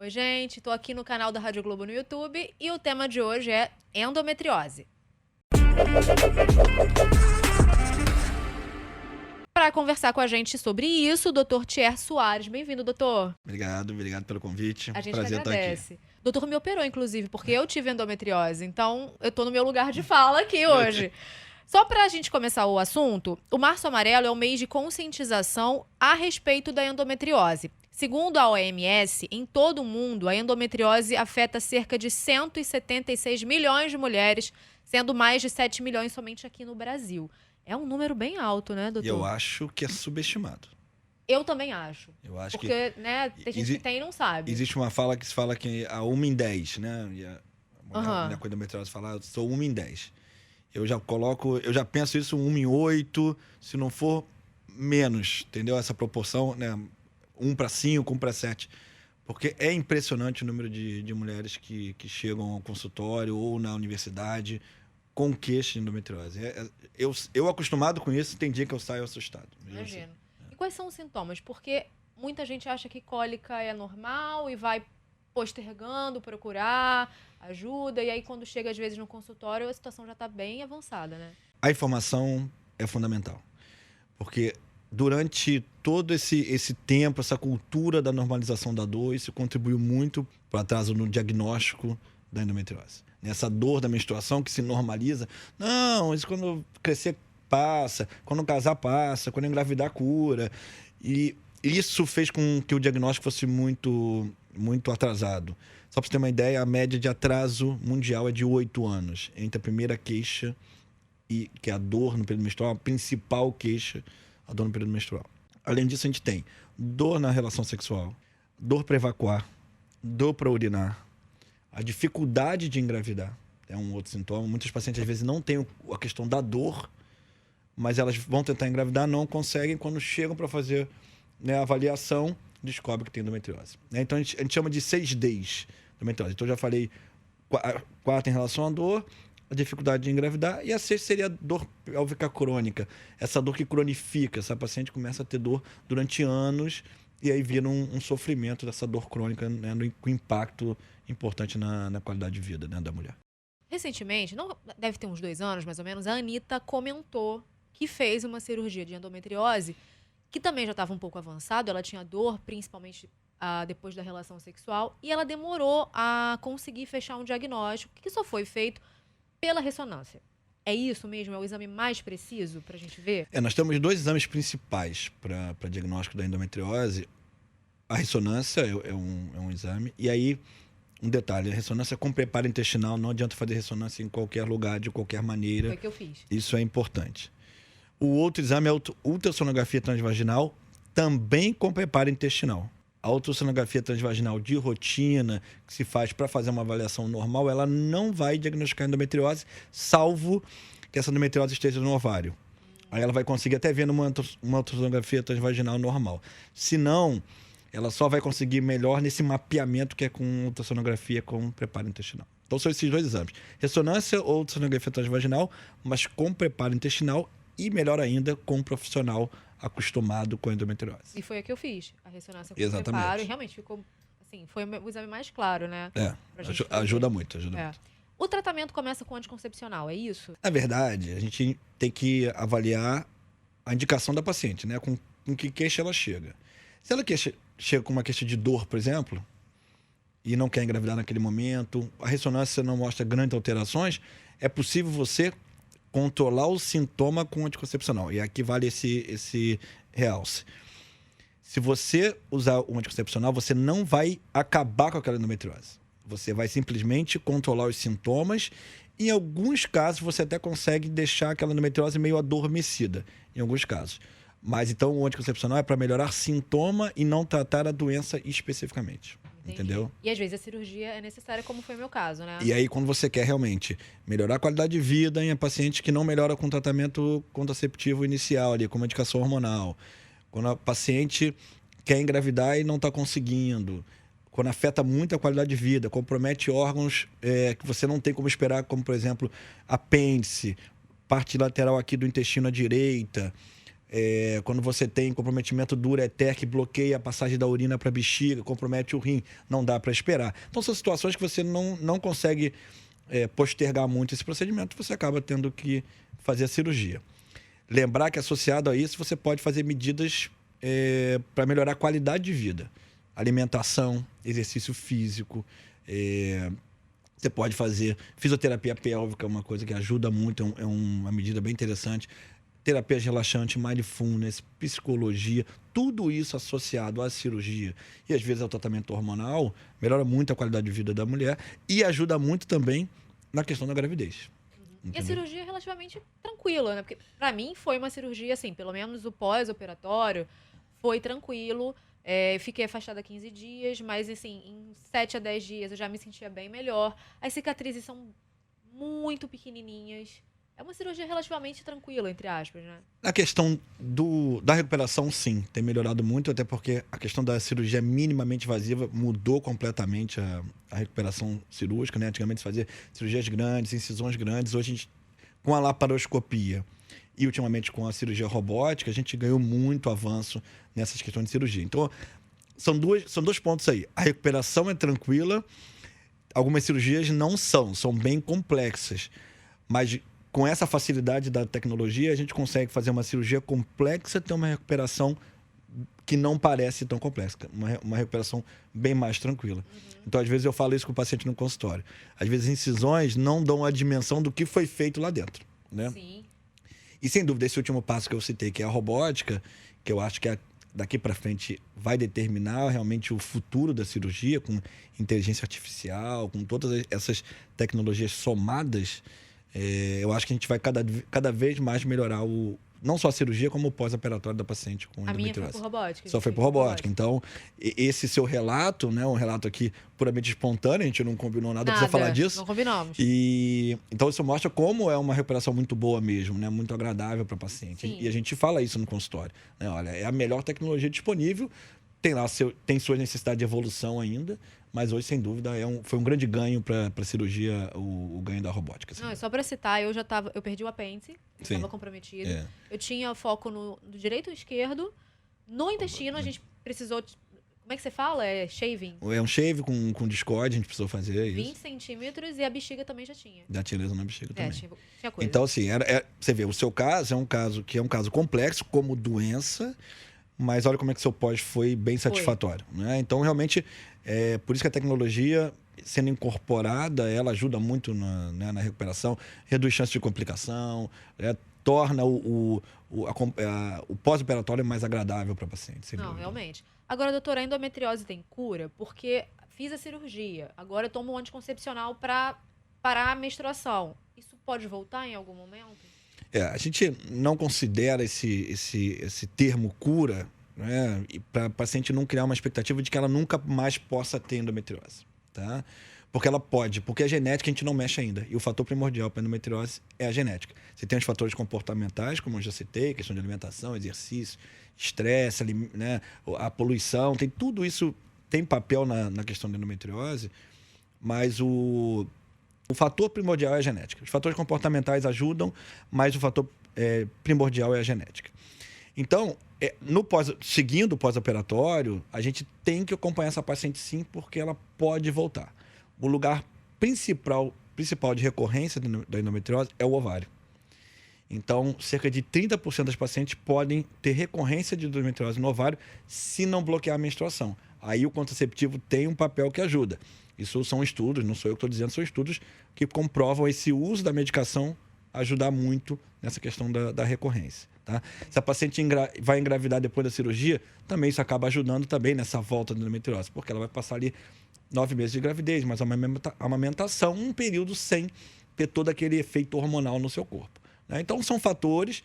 Oi, gente, tô aqui no canal da Rádio Globo no YouTube e o tema de hoje é endometriose. Para conversar com a gente sobre isso, o Dr. Thier Soares. Bem-vindo, doutor. Obrigado pelo convite. A gente Prazer estar aqui. agradece. O doutor me operou, inclusive, porque eu tive endometriose, então eu tô no meu lugar de fala aqui hoje. Só pra gente começar o assunto, o Março Amarelo é o mês de conscientização a respeito da endometriose. Segundo a OMS, em todo o mundo, a endometriose afeta cerca de 176 milhões de mulheres, sendo mais de 7 milhões somente aqui no Brasil. É um número bem alto, né, doutor? E eu acho que é subestimado. Eu também acho. Eu acho Porque, né, tem gente que tem e não sabe. Existe uma fala que se fala que a 1 em 10, né? E a mulher com endometriose fala, eu sou 1 em 10. Eu já penso isso 1 em 8, se não for menos, entendeu? Essa proporção, né? 1 para 5, 1 para 7. Porque é impressionante o número de mulheres que chegam ao consultório ou na universidade com queixa de endometriose. Eu acostumado com isso, tem dia que eu saio assustado. Imagino. E quais são os sintomas? Porque muita gente acha que cólica é normal e vai postergando, procurar ajuda, e aí quando chega às vezes no consultório a situação já está bem avançada, né? A informação é fundamental, porque durante todo esse tempo, essa cultura da normalização da dor, isso contribuiu muito para o atraso no diagnóstico da endometriose. Essa dor da menstruação que se normaliza. Não, isso quando crescer passa, quando casar passa, quando engravidar cura. E isso fez com que o diagnóstico fosse muito atrasado. Só para você ter uma ideia, a média de atraso mundial é de 8 anos. Entre a primeira queixa, que é a dor no período menstrual, a principal queixa, a dor no período menstrual. Além disso, a gente tem dor na relação sexual, dor para evacuar, dor para urinar, a dificuldade de engravidar. É um outro sintoma. Muitos pacientes, às vezes, não têm a questão da dor, mas elas vão tentar engravidar, não conseguem. Quando chegam para fazer, né, a avaliação, descobre que tem endometriose. Então, a gente chama de 6Ds endometriose. Então, eu já falei 4 em relação à dor, a dificuldade de engravidar, e a 6 seria a dor pélvica crônica. Essa dor que cronifica. Essa paciente começa a ter dor durante anos e aí vira um sofrimento dessa dor crônica, né, com impacto importante na qualidade de vida, né, da mulher. Recentemente, não deve ter uns 2 anos mais ou menos, a Anitta comentou que fez uma cirurgia de endometriose, que também já estava um pouco avançado, ela tinha dor, principalmente depois da relação sexual, e ela demorou a conseguir fechar um diagnóstico, que só foi feito pela ressonância. É isso mesmo? É o exame mais preciso para a gente ver? Nós temos 2 exames principais para diagnóstico da endometriose. A ressonância é um exame, e aí, um detalhe, a ressonância com preparo intestinal, não adianta fazer ressonância em qualquer lugar, de qualquer maneira. Foi o que eu fiz. Isso é importante. O outro exame é a ultrassonografia transvaginal, também com preparo intestinal. A ultrassonografia transvaginal de rotina, que se faz para fazer uma avaliação normal, ela não vai diagnosticar endometriose, salvo que essa endometriose esteja no ovário. Aí ela vai conseguir até ver uma ultrassonografia transvaginal normal. Se não, ela só vai conseguir melhor nesse mapeamento que é com ultrassonografia com preparo intestinal. Então são esses 2 exames. Ressonância ou ultrassonografia transvaginal, mas com preparo intestinal e, melhor ainda, com um profissional acostumado com a endometriose. E foi a que eu fiz, a ressonância com Exatamente. preparo, e realmente ficou, assim, foi o exame mais claro, né? Ajuda muito, muito. O tratamento começa com anticoncepcional, é isso? Na verdade, a gente tem que avaliar a indicação da paciente, né? Com que queixa ela chega. Se ela chega com uma queixa de dor, por exemplo, e não quer engravidar naquele momento, a ressonância não mostra grandes alterações, é possível você controlar o sintoma com anticoncepcional. E aqui vale esse realce. Se você usar o anticoncepcional, você não vai acabar com aquela endometriose. Você vai simplesmente controlar os sintomas. Em alguns casos, você até consegue deixar aquela endometriose meio adormecida. Em alguns casos. Mas então o anticoncepcional é para melhorar sintoma e não tratar a doença especificamente. Entendi. Entendeu? E às vezes a cirurgia é necessária, como foi o meu caso, né? E aí, quando você quer realmente melhorar a qualidade de vida em paciente que não melhora com tratamento contraceptivo inicial, ali, com medicação hormonal. Quando a paciente quer engravidar e não está conseguindo. Quando afeta muito a qualidade de vida, compromete órgãos que você não tem como esperar, como, por exemplo, apêndice, parte lateral aqui do intestino à direita, Quando você tem comprometimento do ureter, que bloqueia a passagem da urina para a bexiga, compromete o rim, não dá para esperar. Então, são situações que você não consegue postergar muito esse procedimento, você acaba tendo que fazer a cirurgia. Lembrar que, associado a isso, você pode fazer medidas para melhorar a qualidade de vida. Alimentação, exercício físico, você pode fazer fisioterapia pélvica, uma coisa que ajuda muito, é uma medida bem interessante. Terapias relaxantes, mindfulness, psicologia, tudo isso associado à cirurgia e às vezes ao tratamento hormonal, melhora muito a qualidade de vida da mulher e ajuda muito também na questão da gravidez. E a cirurgia é relativamente tranquila, né? Porque pra mim foi uma cirurgia, assim, pelo menos o pós-operatório foi tranquilo. Fiquei afastada 15 dias, mas assim, em 7 a 10 dias eu já me sentia bem melhor. As cicatrizes são muito pequenininhas. É uma cirurgia relativamente tranquila, entre aspas, né? A questão da recuperação, sim, tem melhorado muito, até porque a questão da cirurgia minimamente invasiva mudou completamente a recuperação cirúrgica, né? Antigamente se fazia cirurgias grandes, incisões grandes. Hoje, a gente, com a laparoscopia e ultimamente com a cirurgia robótica, a gente ganhou muito avanço nessas questões de cirurgia. Então, são dois pontos aí. A recuperação é tranquila, algumas cirurgias não são bem complexas, mas com essa facilidade da tecnologia, a gente consegue fazer uma cirurgia complexa e ter uma recuperação que não parece tão complexa, uma recuperação bem mais tranquila. Então, às vezes, eu falo isso com o paciente no consultório. Às vezes, incisões não dão a dimensão do que foi feito lá dentro, né? Sim. E, sem dúvida, esse último passo que eu citei, que é a robótica, que eu acho que daqui para frente vai determinar realmente o futuro da cirurgia, com inteligência artificial, com todas essas tecnologias somadas. Eu acho que a gente vai cada vez mais melhorar não só a cirurgia, como o pós-operatório da paciente com endometriose. A minha foi por robótica. Só foi por robótica. Então, esse seu relato, né, um relato aqui puramente espontâneo, a gente não combinou nada para falar disso. Não combinamos. Então, isso mostra como é uma recuperação muito boa mesmo, né, muito agradável para a paciente. Sim. E a gente fala isso no consultório, né? Olha, é a melhor tecnologia disponível, tem suas necessidades de evolução ainda, mas hoje, sem dúvida, foi um grande ganho para a cirurgia, o ganho da robótica. Não, só para citar, eu perdi o apêndice, eu estava comprometido. Eu tinha foco no direito e esquerdo. No intestino, a gente precisou... Como é que você fala? É shaving? É um shave com discorde, a gente precisou fazer isso. 20 centímetros e a bexiga também já tinha. Já tinha lesão na bexiga também. Tinha coisa. Então, assim, você vê, o seu caso é um caso complexo como doença, mas olha como é que seu pós foi bem satisfatório, né? Então, realmente, por isso que a tecnologia, sendo incorporada, ela ajuda muito na recuperação, reduz chances de complicação, torna o pós-operatório mais agradável para a paciente. Não, realmente. Agora, doutora, a endometriose tem cura? Porque fiz a cirurgia, agora eu tomo um anticoncepcional para parar a menstruação. Isso pode voltar em algum momento? A gente não considera esse termo cura, né, para a paciente não criar uma expectativa de que ela nunca mais possa ter endometriose, tá? Porque ela pode, porque a genética a gente não mexe ainda. E o fator primordial para a endometriose é a genética. Você tem os fatores comportamentais, como eu já citei, questão de alimentação, exercício, estresse, né, a poluição, tem tudo isso, tem papel na questão da endometriose, mas o fator primordial é a genética. Os fatores comportamentais ajudam, mas o fator primordial é a genética. Então, seguindo o pós-operatório, a gente tem que acompanhar essa paciente sim, porque ela pode voltar. O lugar principal de recorrência da endometriose é o ovário. Então, cerca de 30% das pacientes podem ter recorrência de endometriose no ovário se não bloquear a menstruação. Aí o contraceptivo tem um papel que ajuda. Isso são estudos, não sou eu que estou dizendo, são estudos que comprovam esse uso da medicação ajudar muito nessa questão da recorrência. Tá? Se a paciente vai engravidar depois da cirurgia, também isso acaba ajudando também nessa volta da endometriose, porque ela vai passar ali 9 meses de gravidez, mas a amamentação, um período sem ter todo aquele efeito hormonal no seu corpo. Né? Então, são fatores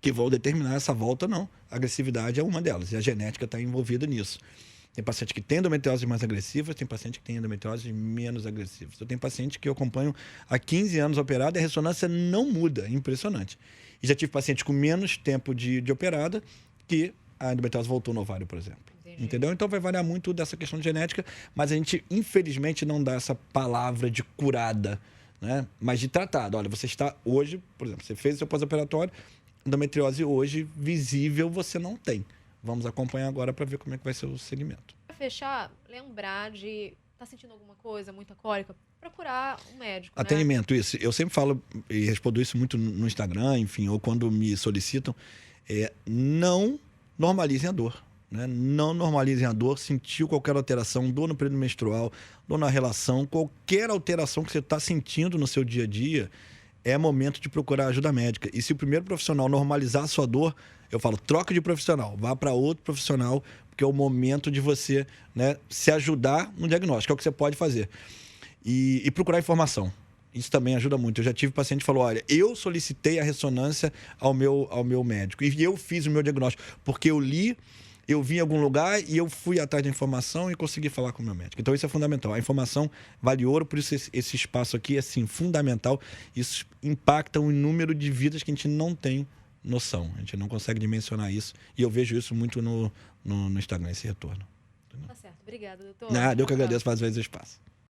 que vão determinar essa volta ou não. A agressividade é uma delas, e a genética está envolvida nisso. Tem paciente que tem endometriose mais agressiva, tem paciente que tem endometriose menos agressiva. Eu tenho paciente que eu acompanho há 15 anos operado e a ressonância não muda, é impressionante. E já tive paciente com menos tempo de operada que a endometriose voltou no ovário, por exemplo. Entendi. Entendeu? Então vai variar muito dessa questão de genética, mas a gente, infelizmente, não dá essa palavra de curada, né? Mas de tratado. Olha, você está hoje, por exemplo, você fez o seu pós-operatório, endometriose hoje visível você não tem. Vamos acompanhar agora para ver como é que vai ser o segmento. Para fechar, lembrar de tá sentindo alguma coisa, muita cólica, procurar um médico, né? Atendimento, isso. Eu sempre falo e respondo isso muito no Instagram, enfim, ou quando me solicitam, não normalizem a dor. Né? Não normalizem a dor, sentiu qualquer alteração, dor no período menstrual, dor na relação, qualquer alteração que você está sentindo no seu dia a dia, é momento de procurar ajuda médica. E se o primeiro profissional normalizar a sua dor, eu falo, troca de profissional, vá para outro profissional, porque é o momento de você, né, se ajudar no diagnóstico, é o que você pode fazer. E procurar informação. Isso também ajuda muito. Eu já tive paciente que falou, olha, eu solicitei a ressonância ao meu médico e eu fiz o meu diagnóstico, porque eu li, eu vi em algum lugar e eu fui atrás da informação e consegui falar com o meu médico. Então, isso é fundamental. A informação vale ouro, por isso esse espaço aqui é, assim, fundamental. Isso impacta um número de vidas que a gente não tem noção. A gente não consegue dimensionar isso. E eu vejo isso muito no Instagram, esse retorno. Tá certo. Obrigada, doutor. Nada, eu que agradeço mais vezes o espaço.